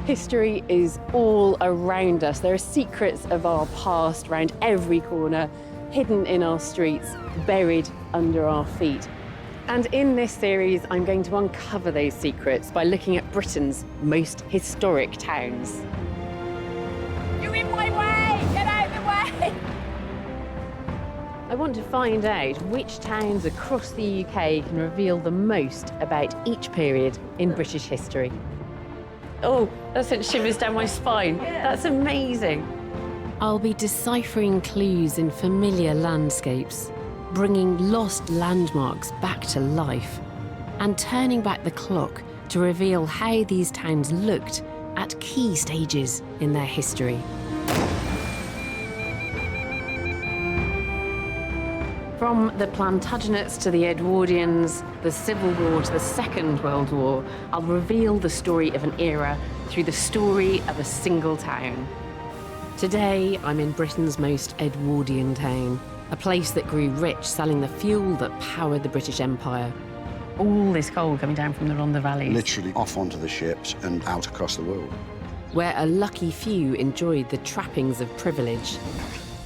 History is all around us. There are secrets of our past around every corner, hidden in our streets, buried under our feet. And in this series, I'm going to uncover those secrets by looking at Britain's most historic towns. You're in my way! Get out of the way! I want to find out which towns across the UK can reveal the most about each period in British history. Oh, that sent shivers down my spine. That's amazing. I'll be deciphering clues in familiar landscapes, bringing lost landmarks back to life, and turning back the clock to reveal how these towns looked at key stages in their history. From the Plantagenets to the Edwardians, the Civil War to the Second World War, I'll reveal the story of an era through the story of a single town. Today, I'm in Britain's most Edwardian town, a place that grew rich selling the fuel that powered the British Empire. All this coal coming down from the Rhondda Valley. Literally off onto the ships and out across the world. Where a lucky few enjoyed the trappings of privilege.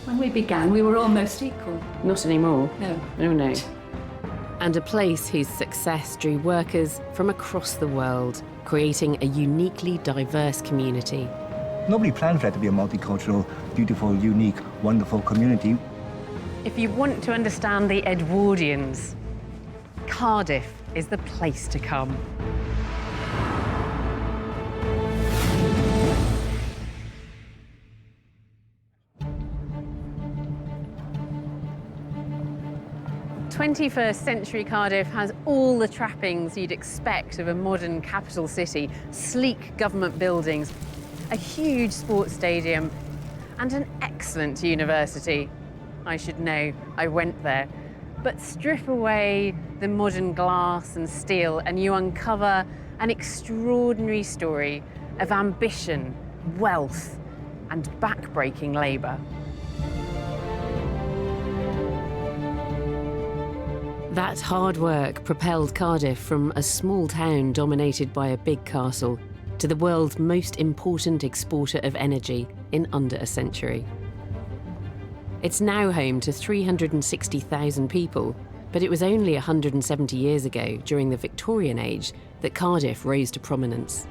When we began, we were almost equal. Not anymore. No. No. And a place whose success drew workers from across the world, creating a uniquely diverse community. Nobody planned for it to be a multicultural, beautiful, unique, wonderful community. If you want to understand the Edwardians, Cardiff is the place to come. '21st-century Cardiff has all the trappings you'd expect of a modern capital city. Sleek government buildings, a huge sports stadium, and an excellent university. I should know, I went there. But strip away the modern glass and steel and you uncover an extraordinary story of ambition, wealth, and back-breaking labour. That hard work propelled Cardiff from a small town dominated by a big castle to the world's most important exporter of energy in under a century. It's now home to 360,000 people, but it was only 170 years ago, during the Victorian age, that Cardiff rose to prominence.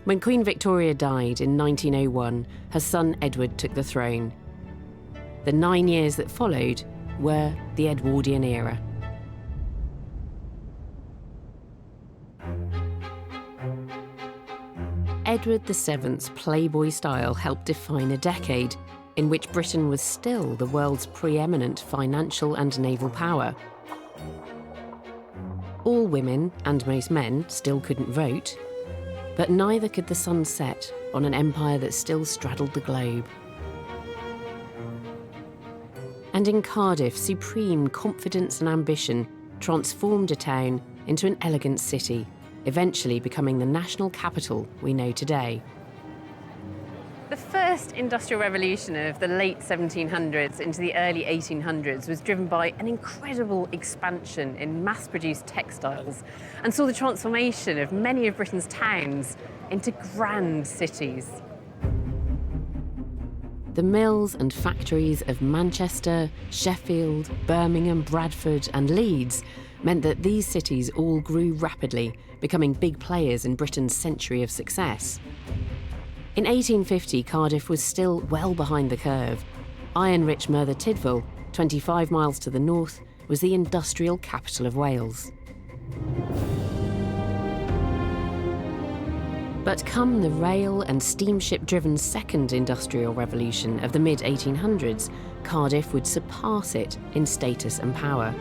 When Queen Victoria died in 1901, her son Edward took the throne. The 9 years that followed were the Edwardian era. Edward VII's Playboy style helped define a decade in which Britain was still the world's preeminent financial and naval power. All women, and most men, still couldn't vote, but neither could the sun set on an empire that still straddled the globe. And in Cardiff, supreme confidence and ambition transformed a town into an elegant city, eventually becoming the national capital we know today. The first industrial revolution of the late 1700s into the early 1800s was driven by an incredible expansion in mass-produced textiles and saw the transformation of many of Britain's towns into grand cities. The mills and factories of Manchester, Sheffield, Birmingham, Bradford and Leeds meant that these cities all grew rapidly, becoming big players in Britain's century of success. In 1850, Cardiff was still well behind the curve. Iron-rich Merthyr Tydfil, 25 miles to the north, was the industrial capital of Wales. But come the rail and steamship-driven second industrial revolution of the mid-1800s, Cardiff would surpass it in status and power.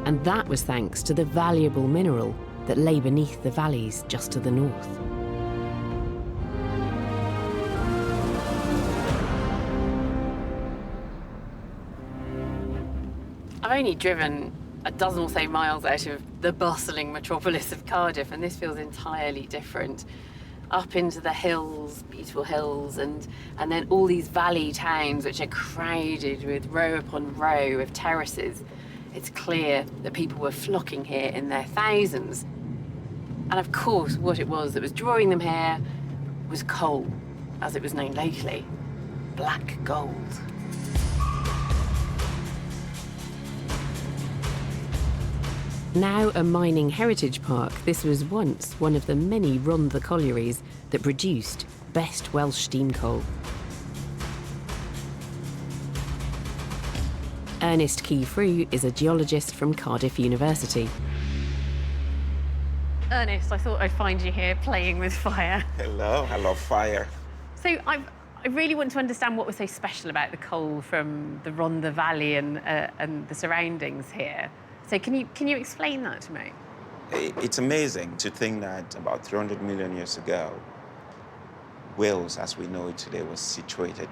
And that was thanks to the valuable mineral that lay beneath the valleys just to the north. I've only driven a dozen or so miles out of the bustling metropolis of Cardiff, and this feels entirely different. Up into the hills, beautiful hills, and then all these valley towns which are crowded with row upon row of terraces. It's clear that people were flocking here in their thousands. And of course, what it was that was drawing them here was coal, as it was known locally, black gold. Now a mining heritage park, this was once one of the many Rhondda collieries that produced best Welsh steam coal. Ernest Key-Frew is a geologist from Cardiff University. Ernest, I thought I'd find you here playing with fire. Hello, I love fire. So I really want to understand what was so special about the coal from the Rhondda Valley and the surroundings here. So can you explain that to me? It's amazing to think that about 300 million years ago, Wales, as we know it today, was situated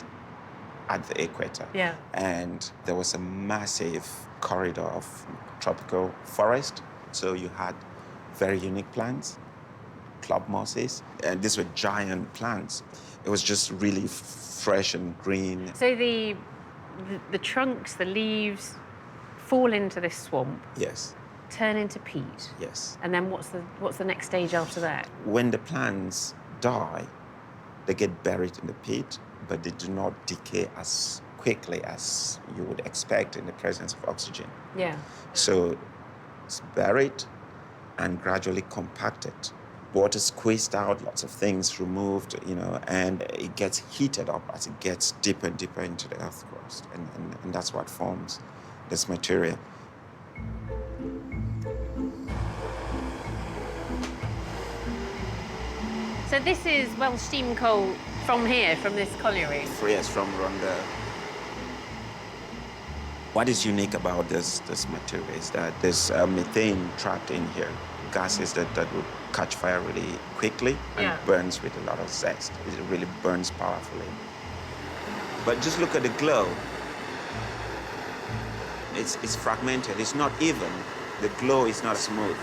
at the equator. Yeah. And there was a massive corridor of tropical forest. So you had very unique plants, club mosses, and these were giant plants. It was just really fresh and green. So the trunks, the leaves, fall into this swamp, Yes, turn into peat. yes. And then what's the next stage after that? When the plants die, they get buried in the pit, but they do not decay as quickly as you would expect in the presence of oxygen. Yeah. So it's buried and gradually compacted. Water squeezed out, lots of things removed, and it gets heated up as it gets deeper and deeper into the earth crust. And that's what forms this material. So this is Welsh steam coal from here, from this colliery? Yes, from Rhondda. What is unique about this material is that there's methane trapped in here, gases that would catch fire really quickly and burns with a lot of zest. It really burns powerfully. But just look at the glow. It's fragmented, it's not even. The glow is not smooth.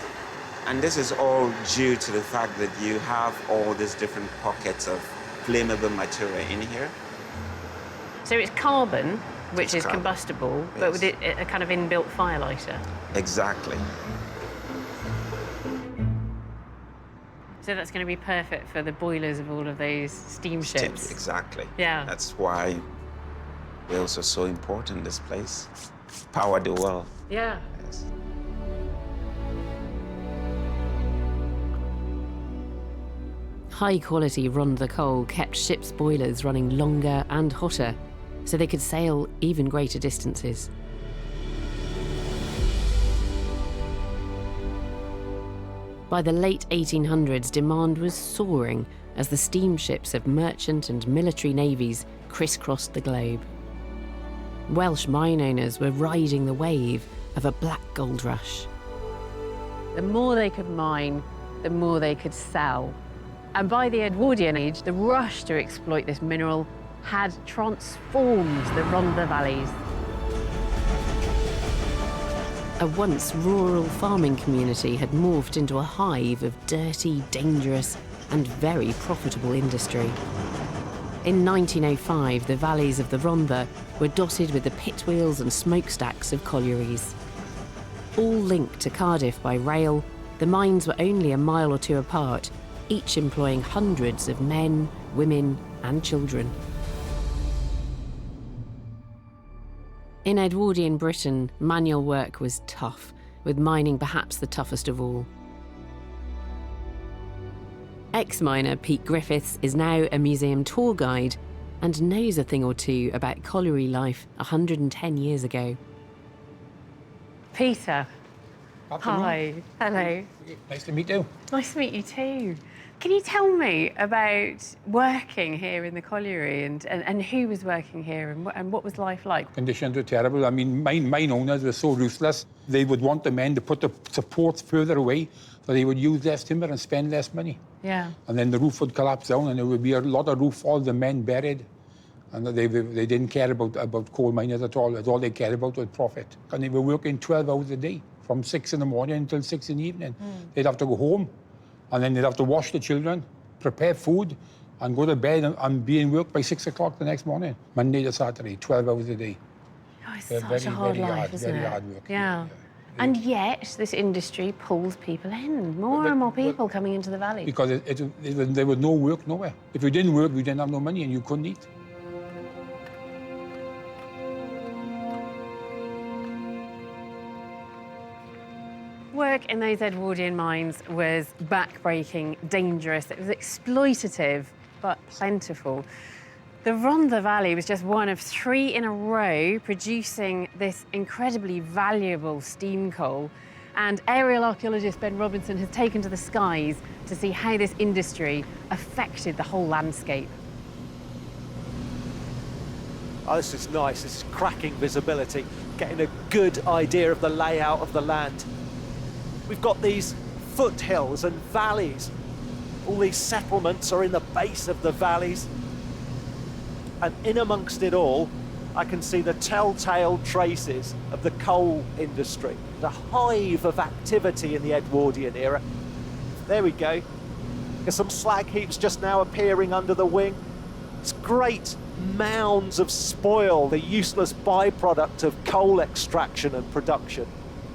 And this is all due to the fact that you have all these different pockets of flammable material in here. So it's carbon, which is carbon. combustible, Yes. but with a kind of inbuilt fire lighter. Exactly. So that's going to be perfect for the boilers of all of those steamships. Exactly. Yeah. That's why Wales is so important, this place. Power the world. Yeah. Yes. High-quality Rhondda coal kept ships' boilers running longer and hotter, so they could sail even greater distances. By the late 1800s, demand was soaring as the steamships of merchant and military navies crisscrossed the globe. Welsh mine owners were riding the wave of a black gold rush. The more they could mine, the more they could sell. And by the Edwardian age, the rush to exploit this mineral had transformed the Rhondda valleys. A once rural farming community had morphed into a hive of dirty, dangerous, and very profitable industry. In 1905, the valleys of the Rhondda were dotted with the pit wheels and smokestacks of collieries. All linked to Cardiff by rail, the mines were only a mile or two apart, each employing hundreds of men, women, and children. In Edwardian Britain, manual work was tough, with mining perhaps the toughest of all. Ex-miner Pete Griffiths is now a museum tour guide and knows a thing or two about colliery life 110 years ago. Peter. Afternoon. Hi. Hello. Nice to meet you. Nice to meet you too. Can you tell me about working here in the colliery and who was working here and what was life like? Conditions were terrible. I mean, mine owners were so ruthless. They would want the men to put the supports further away so they would use less timber and spend less money. Yeah. And then the roof would collapse down and there would be a lot of roof, all the men buried. And they didn't care about coal miners at all. All they cared about was profit. And they were working 12 hours a day, from 6 in the morning until 6 in the evening. They'd have to go home, and then they'd have to wash the children, prepare food, and go to bed and be in work by 6 o'clock the next morning. Monday to Saturday, 12 hours a day. Oh, it's They're such a hard life, isn't very it? hard work. Yeah. And yet, this industry pulls people in. More and more people coming into the valley. Because there was no work nowhere. If you didn't work, you didn't have no money and you couldn't eat. Work in those Edwardian mines was back-breaking, dangerous. It was exploitative, but plentiful. The Rhondda Valley was just one of 3 in a row producing this incredibly valuable steam coal. And aerial archaeologist Ben Robinson has taken to the skies to see how this industry affected the whole landscape. Oh, this is nice. This is cracking visibility, getting a good idea of the layout of the land. We've got these foothills and valleys. All these settlements are in the base of the valleys. And in amongst it all, I can see the telltale traces of the coal industry, the hive of activity in the Edwardian era. There we go. There's some slag heaps just now appearing under the wing. It's great mounds of spoil, the useless byproduct of coal extraction and production.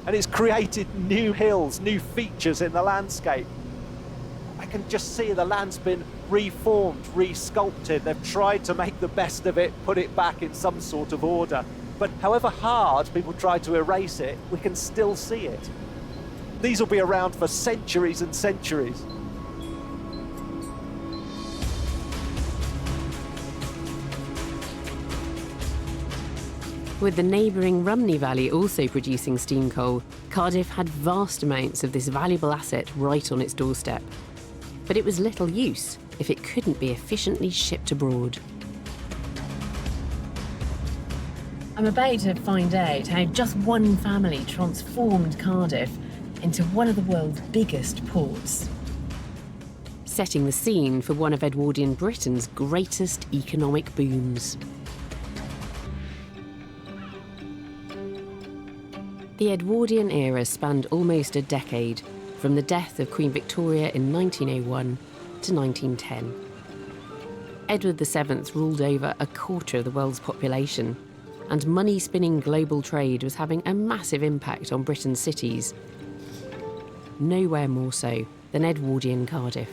And it's created new hills, new features in the landscape. I can just see the land's been reformed, resculpted. They've tried to make the best of it, put it back in some sort of order. But however hard people try to erase it, we can still see it. These will be around for centuries and centuries. With the neighbouring Rumney Valley also producing steam coal, Cardiff had vast amounts of this valuable asset right on its doorstep. But it was little use if it couldn't be efficiently shipped abroad. I'm about to find out how just one family transformed Cardiff into one of the world's biggest ports. Setting the scene for one of Edwardian Britain's greatest economic booms. The Edwardian era spanned almost a decade, from the death of Queen Victoria in 1901 to 1910. Edward VII ruled over a quarter of the world's population, and money-spinning global trade was having a massive impact on Britain's cities. Nowhere more so than Edwardian Cardiff.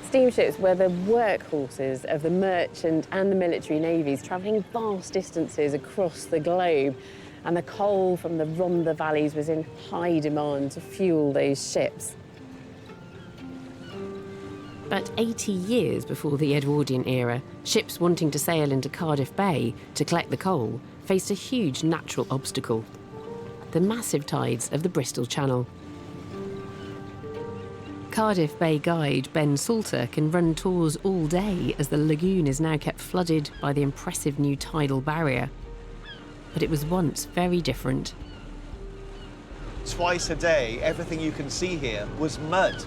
Steamships were the workhorses of the merchant and the military navies, travelling vast distances across the globe. And the coal from the Rhondda valleys was in high demand to fuel those ships. But 80 years before the Edwardian era, ships wanting to sail into Cardiff Bay to collect the coal faced a huge natural obstacle: the massive tides of the Bristol Channel. Cardiff Bay guide Ben Salter can run tours all day as the lagoon is now kept flooded by the impressive new tidal barrier. But it was once very different. Twice a day, everything you can see here was mud.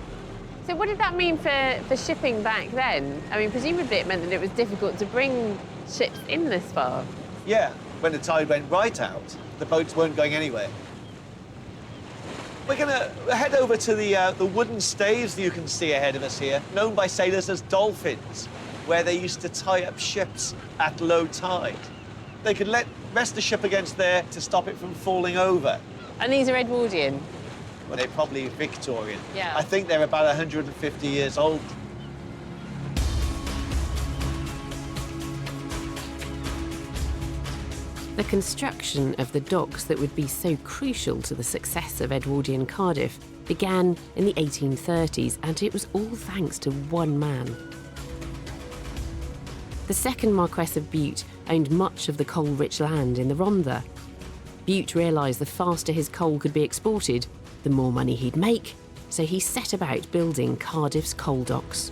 So what did that mean for shipping back then? I mean, presumably it meant that it was difficult to bring ships in this far. Yeah, when the tide went right out, the boats weren't going anywhere. We're gonna head over to the wooden staves that you can see ahead of us here, known by sailors as dolphins, where they used to tie up ships at low tide. They could rest the ship against there to stop it from falling over. And these are Edwardian? Well, they're probably Victorian. Yeah. I think they're about 150 years old. The construction of the docks that would be so crucial to the success of Edwardian Cardiff began in the 1830s, and it was all thanks to one man. The second Marquess of Bute owned much of the coal-rich land in the Rhondda. Bute realised the faster his coal could be exported, the more money he'd make, so he set about building Cardiff's coal docks.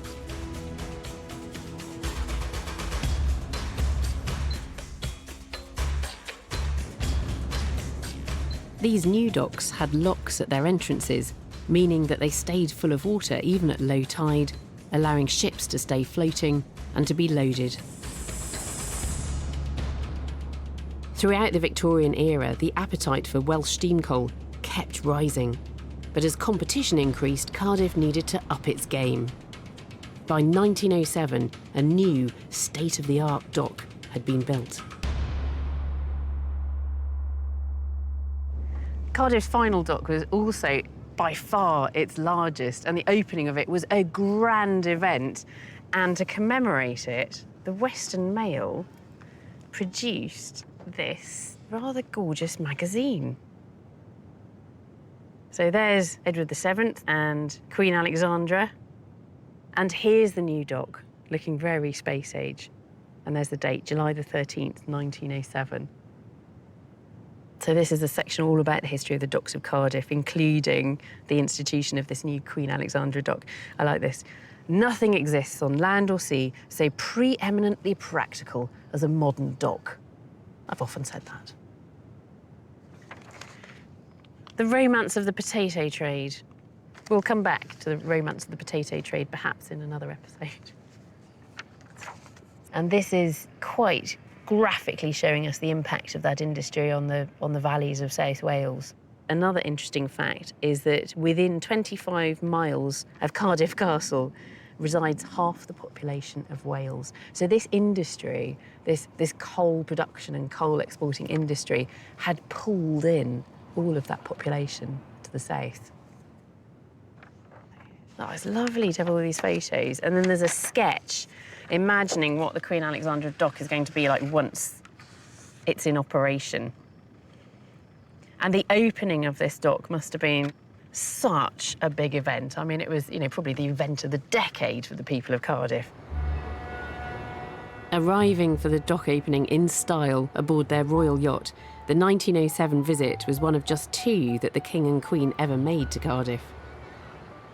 These new docks had locks at their entrances, meaning that they stayed full of water even at low tide, allowing ships to stay floating and to be loaded. Throughout the Victorian era, the appetite for Welsh steam coal kept rising. But as competition increased, Cardiff needed to up its game. By 1907, a new, state-of-the-art dock had been built. Cardiff's final dock was also by far its largest, and the opening of it was a grand event. And to commemorate it, the Western Mail produced this rather gorgeous magazine. So there's Edward VII and Queen Alexandra. And here's the new dock, looking very space age. And there's the date, July the 13th, 1907. So this is a section all about the history of the docks of Cardiff, including the institution of this new Queen Alexandra dock. I like this. Nothing exists on land or sea so preeminently practical as a modern dock. I've often said that. The romance of the potato trade. We'll come back to the romance of the potato trade perhaps in another episode. And this is quite graphically showing us the impact of that industry on the valleys of South Wales. Another interesting fact is that within 25 miles of Cardiff Castle resides half the population of Wales. So this industry, this coal production and coal exporting industry, had pulled in all of that population to the south. Oh, it's lovely to have all these photos. And then there's a sketch imagining what the Queen Alexandra dock is going to be like once it's in operation. And the opening of this dock must have been such a big event. I mean, it was, probably the event of the decade for the people of Cardiff. Arriving for the dock opening in style aboard their royal yacht, the 1907 visit was one of just 2 that the King and Queen ever made to Cardiff.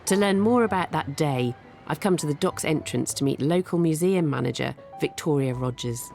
To learn more about that day, I've come to the dock's entrance to meet local museum manager, Victoria Rogers.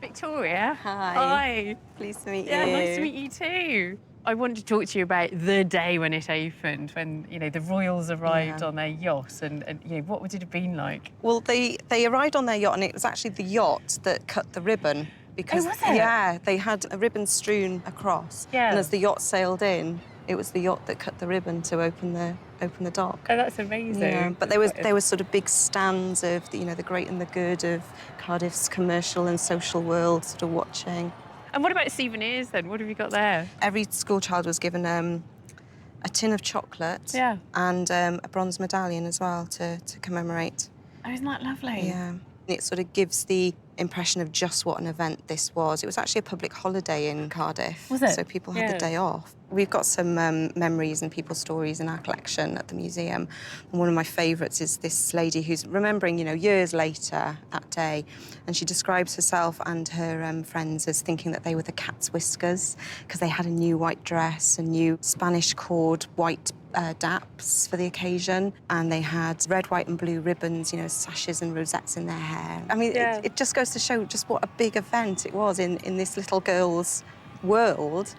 Victoria. Hi. Hi. Pleased to meet you. Yeah, nice to meet you too. I wanted to talk to you about the day when it opened, when, the royals arrived on their yacht, and what would it have been like? Well, they arrived on their yacht, and it was actually the yacht that cut the ribbon. Because, was it? Yeah, they had a ribbon strewn across. Yeah. And as the yacht sailed in, it was the yacht that cut the ribbon to open the dock. Oh, that's amazing. Yeah, but there was sort of big stands of the great and the good of Cardiff's commercial and social world, sort of watching. And what about souvenirs then? What have you got there? Every school child was given a tin of chocolate and a bronze medallion as well to commemorate. Oh, isn't that lovely? Yeah. It sort of gives the impression of just what an event this was. It was actually a public holiday in Cardiff. Was it? So people had the day off. We've got some memories and people's stories in our collection at the museum. And one of my favourites is this lady who's remembering, years later that day. And she describes herself and her friends as thinking that they were the cat's whiskers because they had a new white dress, a new Spanish cord white daps for the occasion, and they had red, white and blue ribbons, sashes and rosettes in their hair. I mean, it just goes to show just what a big event it was in this little girl's world.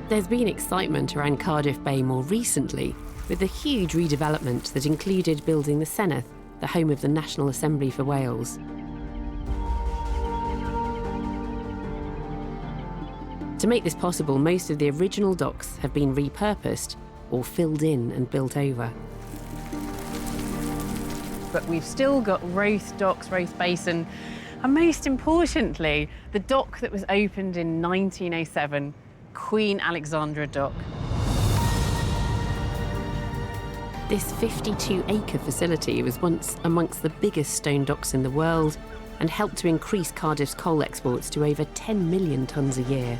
There's been excitement around Cardiff Bay more recently, with the huge redevelopment that included building the Senedd, the home of the National Assembly for Wales. To make this possible, most of the original docks have been repurposed or filled in and built over. But we've still got Roath Docks, Roath Basin, and most importantly, the dock that was opened in 1907, Queen Alexandra Dock. This 52-acre facility was once amongst the biggest stone docks in the world and helped to increase Cardiff's coal exports to over 10 million tonnes a year.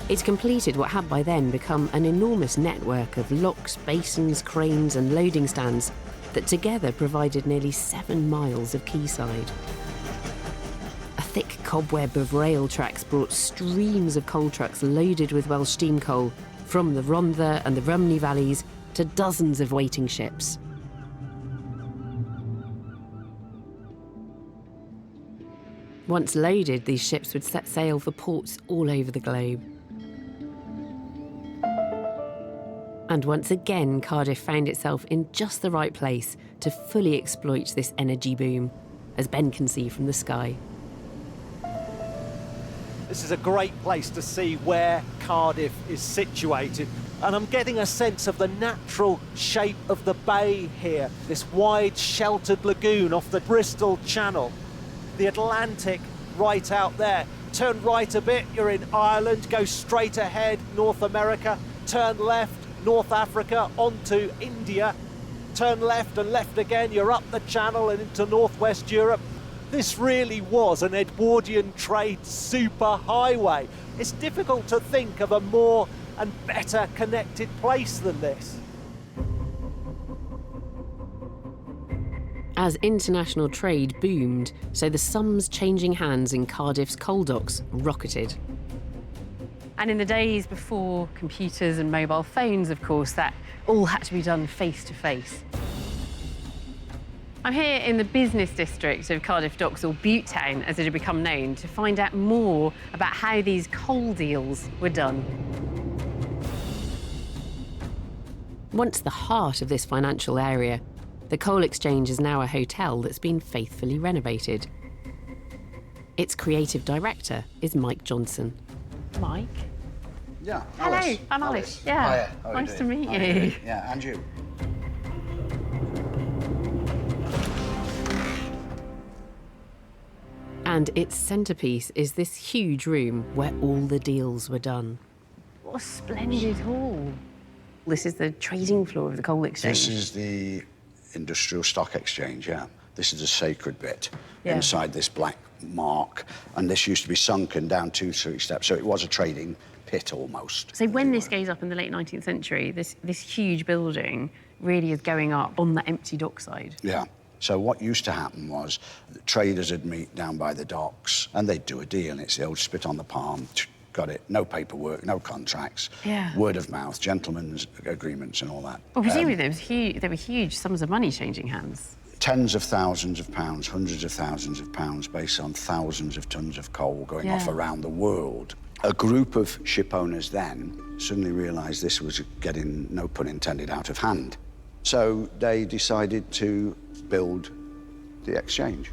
It completed what had by then become an enormous network of locks, basins, cranes and loading stands that together provided nearly 7 miles of quayside. A thick cobweb of rail tracks brought streams of coal trucks loaded with Welsh steam coal from the Rhondda and the Rhymney valleys to dozens of waiting ships. Once loaded, these ships would set sail for ports all over the globe. And once again, Cardiff found itself in just the right place to fully exploit this energy boom, as Ben can see from the sky. This is a great place to see where Cardiff is situated. And I'm getting a sense of the natural shape of the bay here, this wide sheltered lagoon off the Bristol Channel. The Atlantic right out there. Turn right a bit, you're in Ireland. Go straight ahead, North America. Turn left, North Africa, onto India. Turn left and left again, you're up the channel and into northwest Europe. This really was an Edwardian trade superhighway. It's difficult to think of a more and better connected place than this. As international trade boomed, so the sums changing hands in Cardiff's coal docks rocketed. And in the days before computers and mobile phones, of course, that all had to be done face to face. I'm here in the business district of Cardiff Docks, or Bute Town, as it had become known, to find out more about how these coal deals were done. Once the heart of this financial area, the Coal Exchange is now a hotel that's been faithfully renovated. Its creative director is Mike Johnson. Mike? Yeah, Hello, Alice. I'm Alice. Yeah, Hiya, how are you nice to doing? meet How are you. doing? Yeah, and you. And its centrepiece is this huge room where all the deals were done. What a splendid hall. This is the trading floor of the Coal Exchange. This is the Industrial Stock Exchange, yeah. This is the sacred bit inside this black mark. And this used to be sunken down 2-3 steps, so it was a trading pit almost. So when this goes up in the late 19th century, this huge building really is going up on the empty dockside. Yeah. So what used to happen was the traders would meet down by the docks and they'd do a deal. It's the old spit on the palm, got it, no paperwork, no contracts, word of mouth, gentlemen's agreements and all that. Well, presumably there were huge sums of money changing hands. Tens of thousands of pounds, hundreds of thousands of pounds based on thousands of tons of coal going off around the world. A group of ship owners then suddenly realised this was getting, no pun intended, out of hand. So they decided to build the exchange.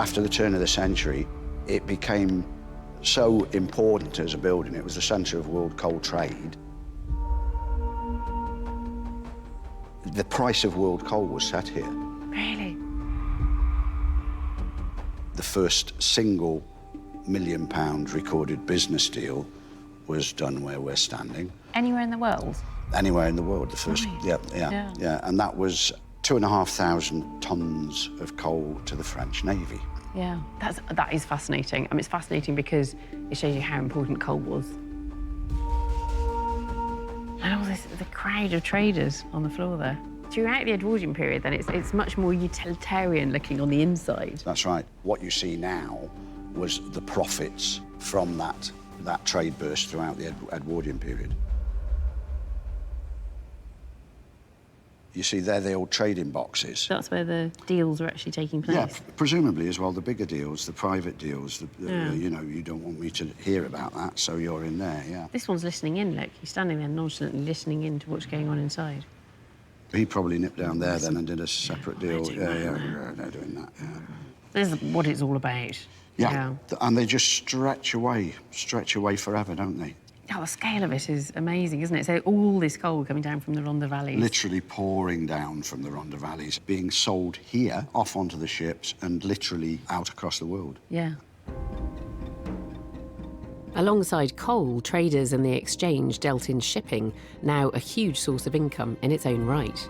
After the turn of the century, it became so important as a building. It was the centre of world coal trade. The price of world coal was set here. Really? The first single £1 million recorded business deal was done where we're standing. Anywhere in the world? Anywhere in the world, the first, Right. yeah. And that was 2,500 tons of coal to the French Navy. Yeah, that is fascinating. I mean, it's fascinating because it shows you how important coal was. And all this, the crowd of traders on the floor there. Throughout the Edwardian period, then, it's much more utilitarian looking on the inside. That's right. What you see now was the profits from that trade burst throughout the Edwardian period. You see, they're the old trading boxes. That's where the deals are actually taking place. Yeah, presumably as well, the bigger deals, the private deals, you know, you don't want me to hear about that, so you're in there, yeah. This one's listening in, look. He's standing there nonchalantly listening in to what's going on inside. He probably nipped down there then and did a separate deal. They're doing that, yeah. This is what it's all about. Yeah, and they just stretch away forever, don't they? Oh, the scale of it is amazing, isn't it? So all this coal coming down from the Rhondda Valleys. Literally pouring down from the Rhondda Valleys, being sold here, off onto the ships, and literally out across the world. Yeah. Alongside coal, traders and the exchange dealt in shipping, now a huge source of income in its own right.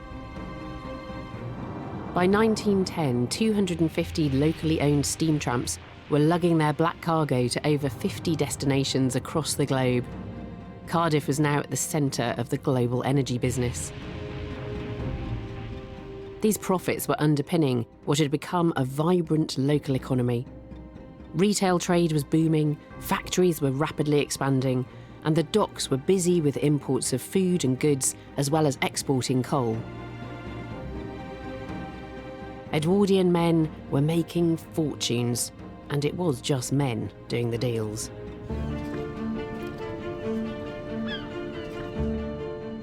By 1910, 250 locally owned steam tramps were lugging their black cargo to over 50 destinations across the globe. Cardiff was now at the centre of the global energy business. These profits were underpinning what had become a vibrant local economy. Retail trade was booming, factories were rapidly expanding, and the docks were busy with imports of food and goods, as well as exporting coal. Edwardian men were making fortunes, and it was just men doing the deals.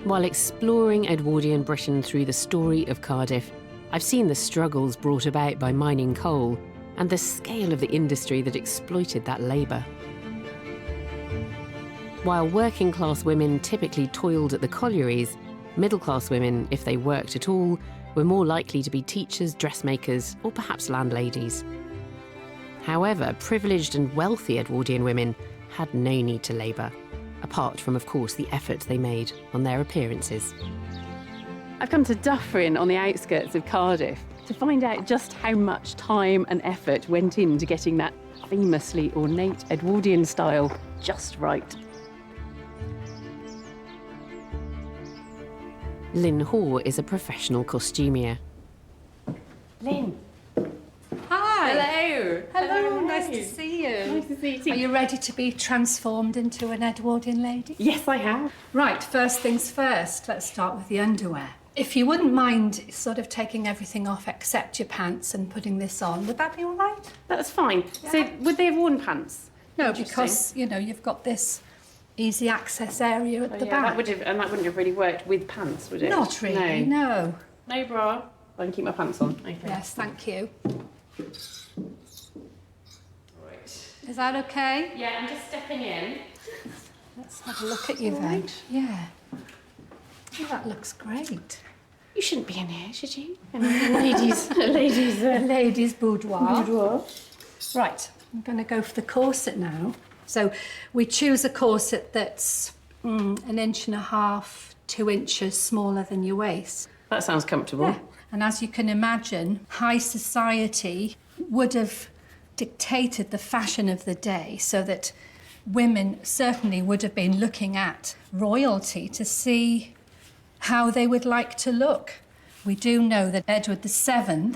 While exploring Edwardian Britain through the story of Cardiff, I've seen the struggles brought about by mining coal and the scale of the industry that exploited that labour. While working-class women typically toiled at the collieries, middle-class women, if they worked at all, were more likely to be teachers, dressmakers, or perhaps landladies. However, privileged and wealthy Edwardian women had no need to labour, apart from, of course, the effort they made on their appearances. I've come to Dufferin on the outskirts of Cardiff to find out just how much time and effort went into getting that famously ornate Edwardian style just right. Lynn Hoare is a professional costumier. Lynn. Hi. Hello. Hello, nice to see you. Nice to see you too. Are you ready to be transformed into an Edwardian lady? Yes, I have. Right, first things first, let's start with the underwear. If you wouldn't mind sort of taking everything off except your pants and putting this on, would that be all right? That's fine. Yeah. So, would they have worn pants? No, Interesting. because, you know, you've got this easy access area at the Yeah, back. that wouldn't have really worked with pants, would it? Not really, no. No bra. I can keep my pants on. Okay. Yes, thank you. Right. Is that okay? Yeah, I'm just stepping in. Let's have a look at you then. Yeah. Oh, that looks great. You shouldn't be in here, should you? Ladies' Ladies' boudoir. boudoir. Right, I'm going to go for the corset now. So we choose a corset that's 1.5 inches, 2 inches smaller than your waist. That sounds comfortable. Yeah. And as you can imagine, high society would have dictated the fashion of the day so that women certainly would have been looking at royalty to see how they would like to look. We do know that Edward VII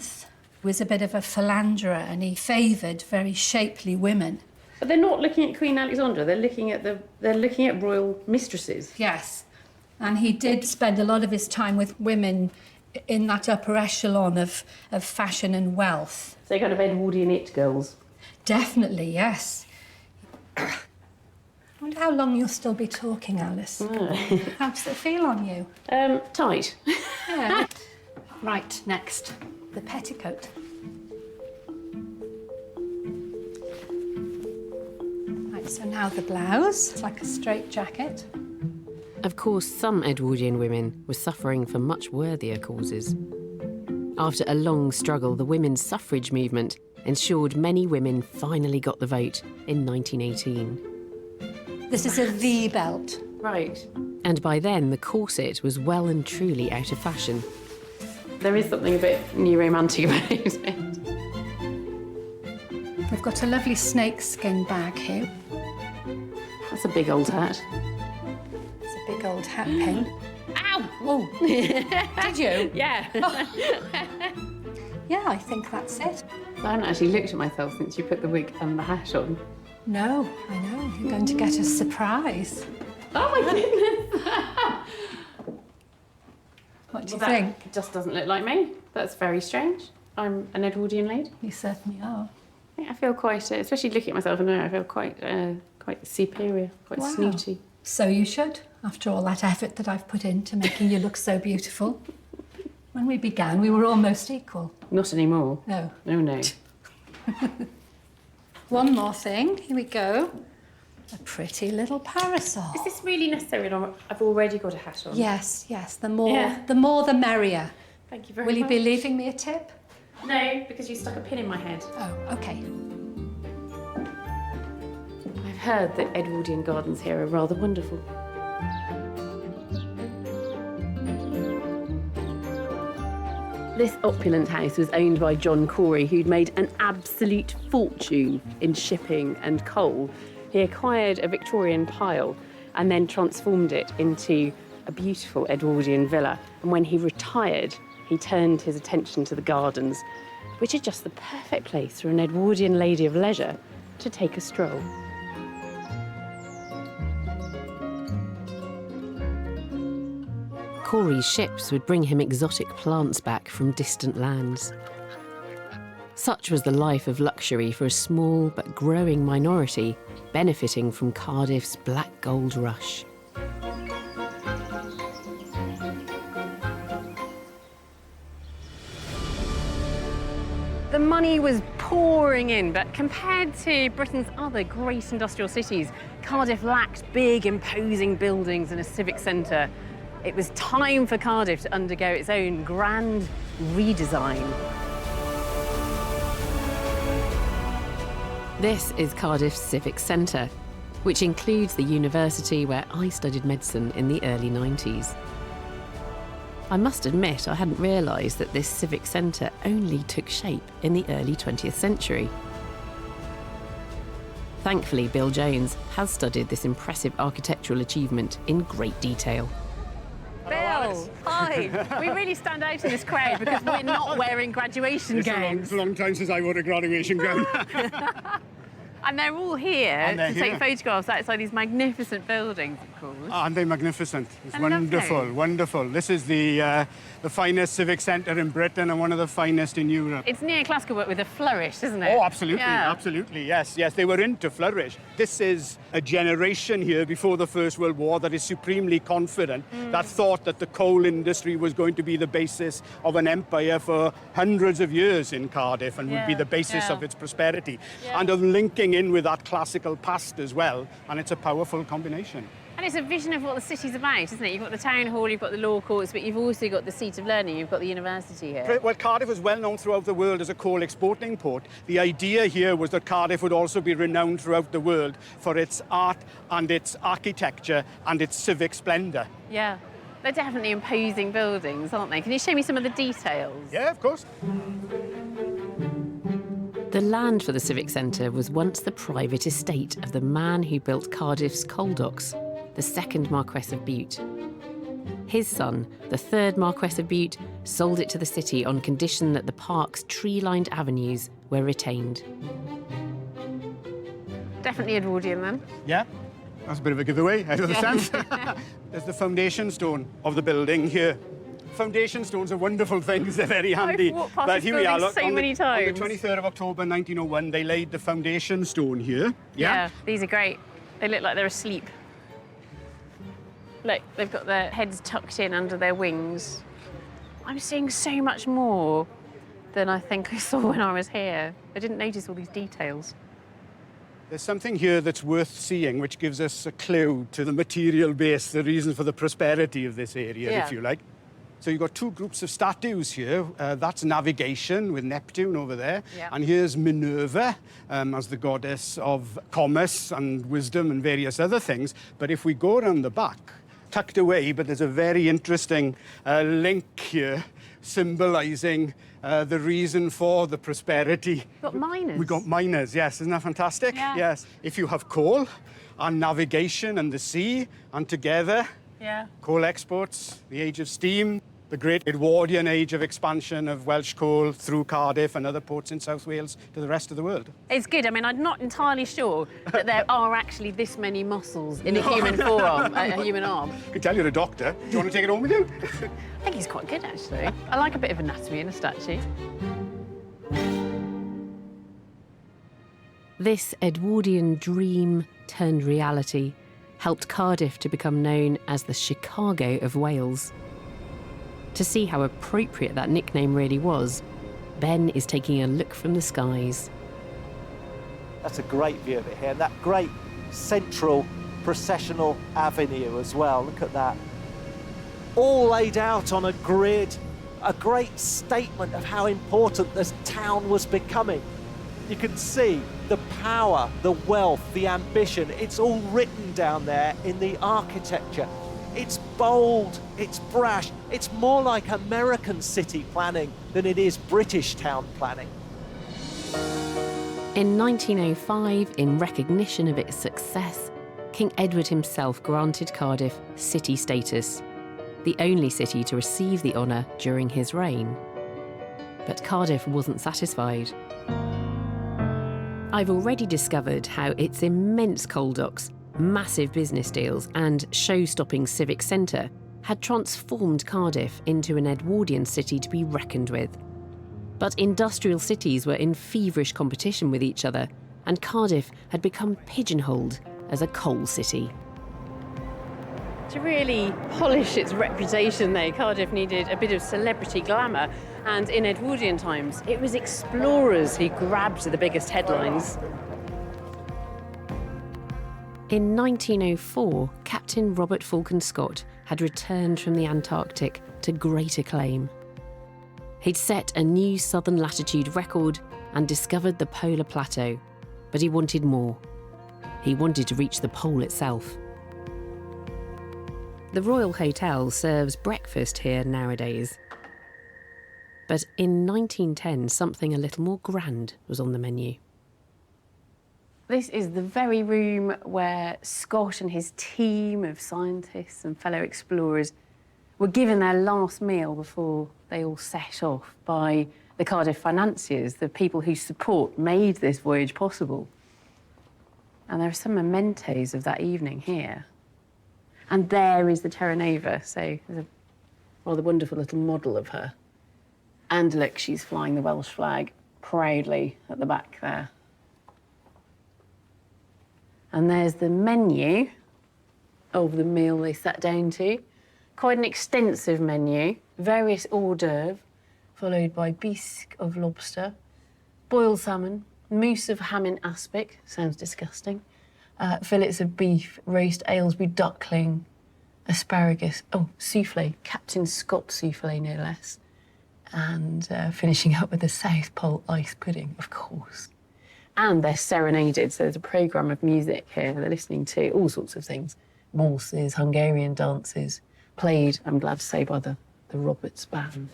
was a bit of a philanderer and he favoured very shapely women. But they're not looking at Queen Alexandra. They're looking at royal mistresses. Yes, and he did spend a lot of his time with women in that upper echelon of fashion and wealth. So kind of Edwardian it girls. Definitely, yes. I wonder how long you'll still be talking, Alice. How does it feel on you? Tight. Yeah. Right, next, the petticoat. Right, so now the blouse. It's like a straight jacket. Of course, some Edwardian women were suffering for much worthier causes. After a long struggle, the women's suffrage movement ensured many women finally got the vote in 1918. This is a V belt. Right. And by then, the corset was well and truly out of fashion. There is something a bit new romantic about it. We've got a lovely snakeskin bag here. That's a big old hat. It's a big old hat pin. Ow! Oh, did you? Yeah. Yeah, I think that's it. I haven't actually looked at myself since you put the wig and the hat on. No, I know. You're going to get a surprise. Oh my goodness! What do you Well, think? that just doesn't look like me. That's very strange. I'm an Edwardian lady. You certainly are. I feel quite, especially looking at myself, I feel quite superior, quite Wow. snooty. So you should, after all that effort that I've put into making you look so beautiful. When we began, we were almost equal. Not anymore. No. Oh no. One more thing. Here we go. A pretty little parasol. Is this really necessary? Or I've already got a hat on. Yes, yes. The more, Yeah. the more, the merrier. Thank you very Will much. you be leaving me a tip? No, because you stuck a pin in my head. Oh, okay. I've heard that Edwardian gardens here are rather wonderful. This opulent house was owned by John Corey, who'd made an absolute fortune in shipping and coal. He acquired a Victorian pile and then transformed it into a beautiful Edwardian villa. And when he retired, he turned his attention to the gardens, which are just the perfect place for an Edwardian lady of leisure to take a stroll. Corey's ships would bring him exotic plants back from distant lands. Such was the life of luxury for a small but growing minority benefiting from Cardiff's black gold rush. The money was pouring in, but compared to Britain's other great industrial cities, Cardiff lacked big, imposing buildings and a civic centre. It was time for Cardiff to undergo its own grand redesign. This is Cardiff's Civic Centre, which includes the university where I studied medicine in the early 90s. I must admit I hadn't realised that this civic centre only took shape in the early 20th century. Thankfully, Bill Jones has studied this impressive architectural achievement in great detail. Bill, hi! We really stand out in this crowd because we're not wearing graduation gowns. It's a long time since I wore a graduation gown. And they're all here to take photographs outside these magnificent buildings, of course. Aren't they magnificent? It's Lovely. wonderful, wonderful. This is the finest civic centre in Britain and one of the finest in Europe. It's neoclassical but with a flourish, isn't it? Oh, absolutely, Yeah. absolutely, yes, yes. They were into flourish. This is a generation here before the First World War that is supremely confident, that thought that the coal industry was going to be the basis of an empire for hundreds of years in Cardiff and would be the basis of its prosperity. And of linking in with that classical past as well, and it's a powerful combination. And it's a vision of what the city's about, isn't it? You've got the town hall, you've got the law courts, but you've also got the seat of learning, you've got the university here. Well, Cardiff is well known throughout the world as a coal exporting port. The idea here was that Cardiff would also be renowned throughout the world for its art and its architecture and its civic splendour. Yeah. They're definitely imposing buildings, aren't they? Can you show me some of the details? Yeah, of course. The land for the Civic Centre was once the private estate of the man who built Cardiff's coal docks, the second Marquess of Bute. His son, the third Marquess of Bute, sold it to the city on condition that the park's tree-lined avenues were retained. Definitely Edwardian then. Yeah, that's a bit of a giveaway, out of the sense. There's the foundation stone of the building here. Foundation stones are wonderful things, they're very handy. I've walked past this here we are, building look, so many times. On the 23rd of October 1901, they laid the foundation stone here. Yeah, these are great. They look like they're asleep. Look, they've got their heads tucked in under their wings. I'm seeing so much more than I think I saw when I was here. I didn't notice all these details. There's something here that's worth seeing, which gives us a clue to the material base, the reason for the prosperity of this area, if you like. So you've got two groups of statues here. That's navigation with Neptune over there. Yeah. And here's Minerva as the goddess of commerce and wisdom and various other things. But if we go around the back, tucked away, but there's a very interesting link here symbolising the reason for the prosperity. We've got miners. We've got miners, yes. Isn't that fantastic? Yeah. Yes. If you have coal and navigation and the sea and together, coal exports, the age of steam, the great Edwardian age of expansion of Welsh coal through Cardiff and other ports in South Wales to the rest of the world. It's good. I mean, I'm not entirely sure that there are actually this many muscles in a human forearm, a human arm. I can tell you're a doctor. Do you want to take it home with you? I think he's quite good, actually. I like a bit of anatomy in a statue. This Edwardian dream turned reality helped Cardiff to become known as the Chicago of Wales. To see how appropriate that nickname really was, Ben is taking a look from the skies. That's a great view of it here, and that great central processional avenue as well. Look at that. All laid out on a grid, a great statement of how important this town was becoming. You can see the power, the wealth, the ambition. It's all written down there in the architecture. It's bold, it's brash, it's more like American city planning than it is British town planning. In 1905, in recognition of its success, King Edward himself granted Cardiff city status, the only city to receive the honour during his reign. But Cardiff wasn't satisfied. I've already discovered how its immense coal docks, massive business deals and show-stopping civic centre had transformed Cardiff into an Edwardian city to be reckoned with. But industrial cities were in feverish competition with each other, and Cardiff had become pigeonholed as a coal city. To really polish its reputation, though, Cardiff needed a bit of celebrity glamour, and in Edwardian times, it was explorers who grabbed the biggest headlines. In 1904, Captain Robert Falcon Scott had returned from the Antarctic to great acclaim. He'd set a new southern latitude record and discovered the polar plateau, but he wanted more. He wanted to reach the pole itself. The Royal Hotel serves breakfast here nowadays. But in 1910, something a little more grand was on the menu. This is the very room where Scott and his team of scientists and fellow explorers were given their last meal before they all set off by the Cardiff financiers, the people whose support made this voyage possible. And there are some mementos of that evening here. And there is the Terra Nova, so there's a rather wonderful little model of her. And look, she's flying the Welsh flag proudly at the back there. And there's the menu of the meal they sat down to. Quite an extensive menu, various hors d'oeuvres, followed by bisque of lobster, boiled salmon, mousse of ham in aspic, sounds disgusting, fillets of beef, roast Aylesbury duckling, asparagus, souffle, Captain Scott souffle no less, and finishing up with the South Pole ice pudding, of course. And they're serenaded, so there's a programme of music here. They're listening to all sorts of things. Waltzes, Hungarian dances, played, I'm glad to say, by the Roberts Band.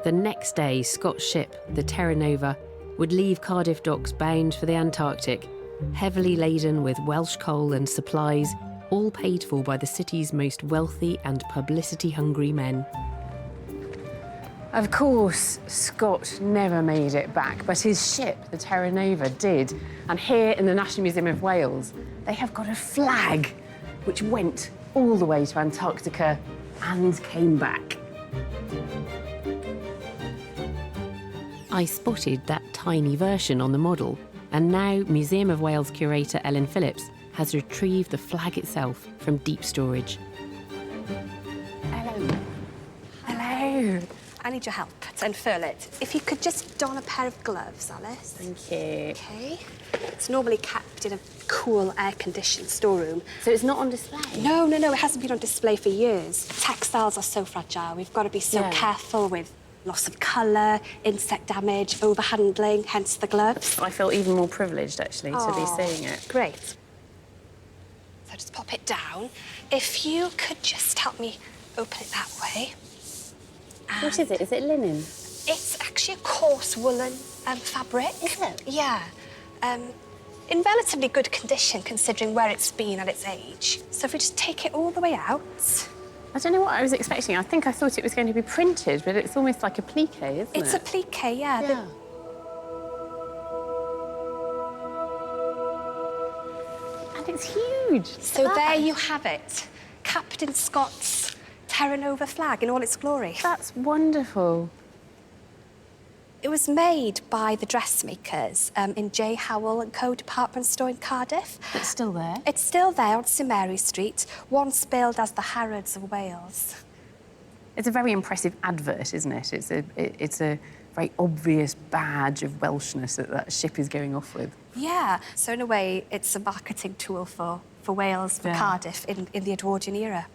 The next day, Scott's ship, the Terra Nova, would leave Cardiff docks bound for the Antarctic, heavily laden with Welsh coal and supplies, all paid for by the city's most wealthy and publicity-hungry men. Of course, Scott never made it back, but his ship, the Terra Nova, did. And here in the National Museum of Wales, they have got a flag which went all the way to Antarctica and came back. I spotted that tiny version on the model, and now Museum of Wales curator Ellen Phillips has retrieved the flag itself from deep storage. Hello. Hello. I need your help to unfurl it. If you could just don a pair of gloves, Alice. Thank you. OK. It's normally kept in a cool, air-conditioned storeroom. So it's not on display? No, it hasn't been on display for years. Textiles are so fragile. We've got to be so careful with loss of colour, insect damage, overhandling, hence the gloves. I feel even more privileged, actually, to be seeing it. Great. So just pop it down. If you could just help me open it that way. What is it? Is it linen? It's actually a coarse woolen fabric. Is it? Yeah. In relatively good condition, considering where it's been at its age. So if we just take it all the way out. I don't know what I was expecting. I thought it was going to be printed, but it's almost like a plique, isn't it? It's a plique, yeah. And it's huge. So there you have it. Captain Scott's Terra Nova flag in all its glory. That's wonderful. It was made by the dressmakers in J. Howell & Co. department store in Cardiff. It's still there? It's still there on St Mary Street, once billed as the Harrods of Wales. It's a very impressive advert, isn't it? It's a very obvious badge of Welshness that ship is going off with. Yeah, so in a way, it's a marketing tool for Wales, for Cardiff in the Edwardian era.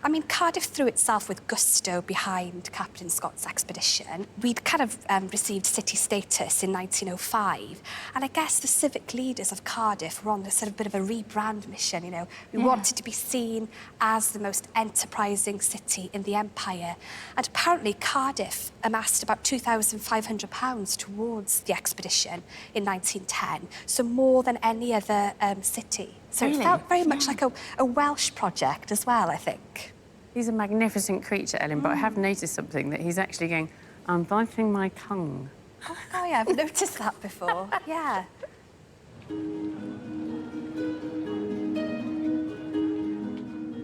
I mean, Cardiff threw itself with gusto behind Captain Scott's expedition. We'd kind of received city status in 1905. And I guess the civic leaders of Cardiff were on this sort of bit of a rebrand mission, you know. We wanted to be seen as the most enterprising city in the empire. And apparently Cardiff amassed about £2,500 towards the expedition in 1910, so more than any other city. So it felt very much like a Welsh project as well, I think. He's a magnificent creature, Ellen, but I have noticed something, that he's actually going, I'm biting my tongue. Oh, yeah, I've noticed that before. Yeah.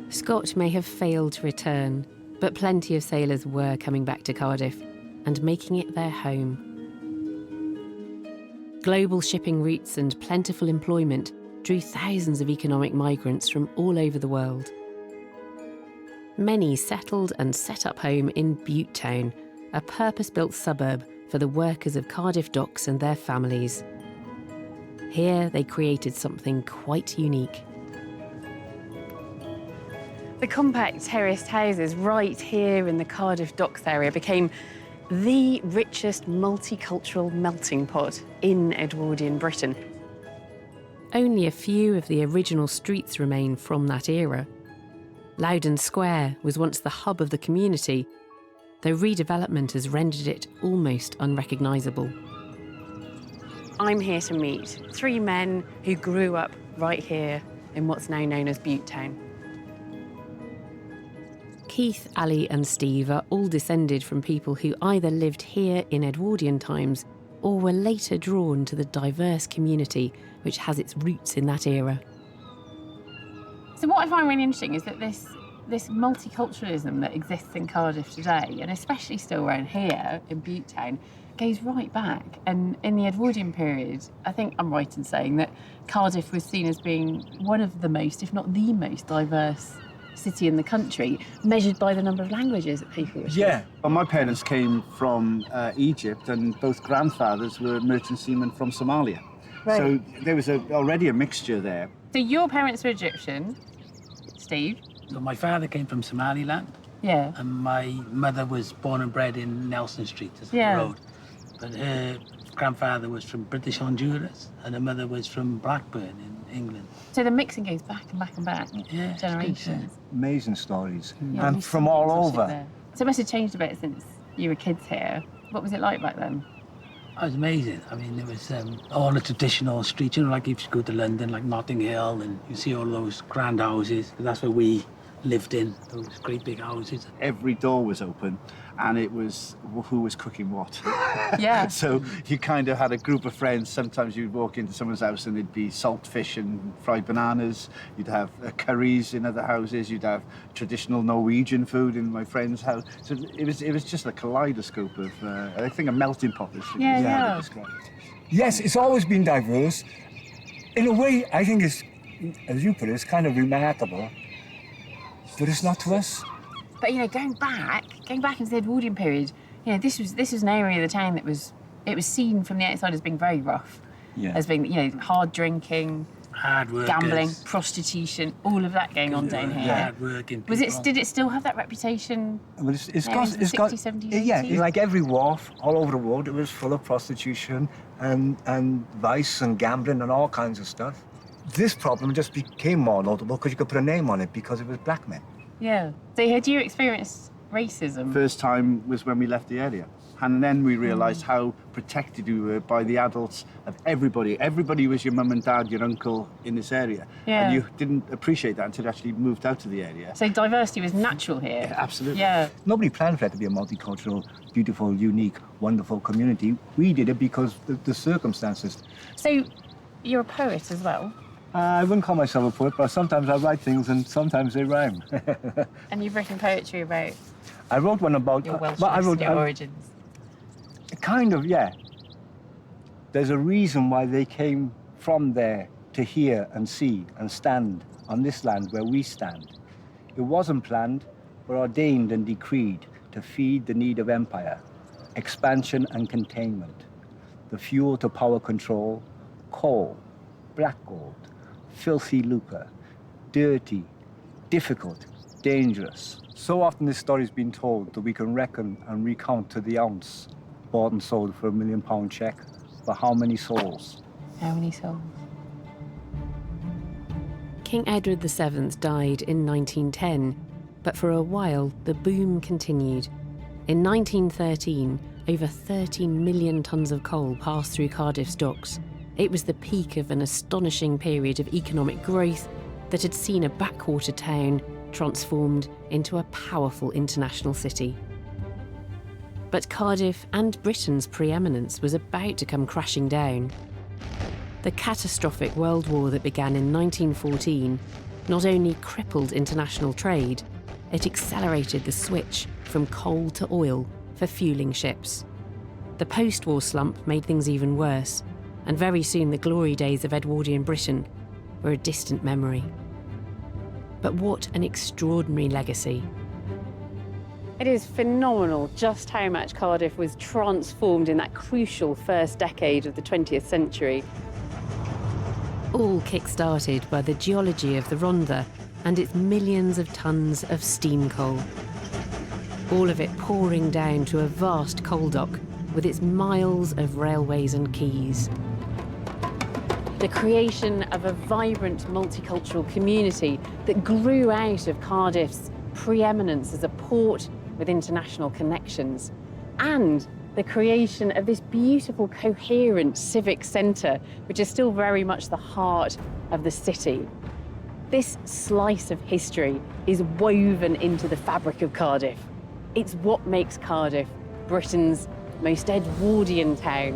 Scott may have failed to return, but plenty of sailors were coming back to Cardiff and making it their home. Global shipping routes and plentiful employment drew thousands of economic migrants from all over the world. Many settled and set up home in Bute Town, a purpose-built suburb for the workers of Cardiff docks and their families. Here they created something quite unique. The compact terraced houses right here in the Cardiff Docks area became the richest multicultural melting pot in Edwardian Britain. Only a few of the original streets remain from that era. Loudon Square was once the hub of the community, though redevelopment has rendered it almost unrecognisable. I'm here to meet 3 men who grew up right here in what's now known as Bute Town. Keith, Ali and Steve are all descended from people who either lived here in Edwardian times or were later drawn to the diverse community which has its roots in that era. So what I find really interesting is that this multiculturalism that exists in Cardiff today, and especially still around here in Bute Town, goes right back. And in the Edwardian period, I think I'm right in saying that Cardiff was seen as being one of the most, if not the most diverse city in the country, measured by the number of languages that people were Yeah, well, my parents came from Egypt, and both grandfathers were merchant seamen from Somalia. Right. So there was already a mixture there. So your parents were Egyptian, Steve? So my father came from Somaliland. Yeah. And my mother was born and bred in Nelson Street, that's the Yeah. road. But her grandfather was from British Honduras, and her mother was from Blackburn in England. So the mixing goes back and back and back, Yeah, generations. Amazing stories. Yeah, And these from all stories will sit over. there. So it must have changed a bit since you were kids here. What was it like back then? It was amazing. I mean, there was all the traditional streets, you know, like if you go to London, like Notting Hill, and you see all those grand houses. That's where we lived in, those great big houses. Every door was open, and it was who was cooking what. Yeah. So you kind of had a group of friends. Sometimes you'd walk into someone's house and there'd be salt fish and fried bananas. You'd have curries in other houses. You'd have traditional Norwegian food in my friend's house. So it was just a kaleidoscope of, I think, a melting pot. Is how Yeah. to describe it. Yes, it's always been diverse. In a way, I think it's, as you put it, it's kind of remarkable, but it's not to us. But you know, going back into the Edwardian period, you know, this was an area of the town that was seen from the outside as being very rough, as being, you know, hard drinking, hard workers, gambling, prostitution, all of that going on down here. Hard working people. Did it still have that reputation? Well, it's there got, in the it's got, 60s, 70s, yeah, 80s? like every wharf all over the world, it was full of prostitution and vice and gambling and all kinds of stuff. This problem just became more notable because you could put a name on it because it was black men. Yeah. So had you experienced racism? First time was when we left the area. And then we realised how protected we were by the adults of everybody. Everybody was your mum and dad, your uncle in this area. Yeah. And you didn't appreciate that until you actually moved out to the area. So diversity was natural here. Yeah, absolutely. Yeah. Nobody planned for it to be a multicultural, beautiful, unique, wonderful community. We did it because the circumstances. So you're a poet as well, I wouldn't call myself a poet, but sometimes I write things and sometimes they rhyme. and you've written poetry about I wrote one about... your Welsh your origins. Kind of, yeah. There's a reason why they came from there to hear and see and stand on this land where we stand. It wasn't planned, but ordained and decreed to feed the need of empire, expansion and containment, the fuel to power control, coal, black gold, filthy lucre, dirty, difficult, dangerous. So often this story's been told that we can reckon and recount to the ounce, bought and sold for £1 million check. For how many souls? How many souls? King Edward VII died in 1910, but for a while the boom continued. In 1913, over 13 million tonnes of coal passed through Cardiff's docks. It was the peak of an astonishing period of economic growth that had seen a backwater town transformed into a powerful international city. But Cardiff and Britain's preeminence was about to come crashing down. The catastrophic World War that began in 1914 not only crippled international trade, it accelerated the switch from coal to oil for fueling ships. The post-war slump made things even worse, and very soon the glory days of Edwardian Britain were a distant memory. But what an extraordinary legacy. It is phenomenal just how much Cardiff was transformed in that crucial first decade of the 20th century. all kick-started by the geology of the Rhondda and its millions of tons of steam coal. All of it pouring down to a vast coal dock with its miles of railways and quays. The creation of a vibrant multicultural community that grew out of Cardiff's preeminence as a port with international connections, and the creation of this beautiful, coherent civic centre, which is still very much the heart of the city. This slice of history is woven into the fabric of Cardiff. It's what makes Cardiff Britain's most Edwardian town.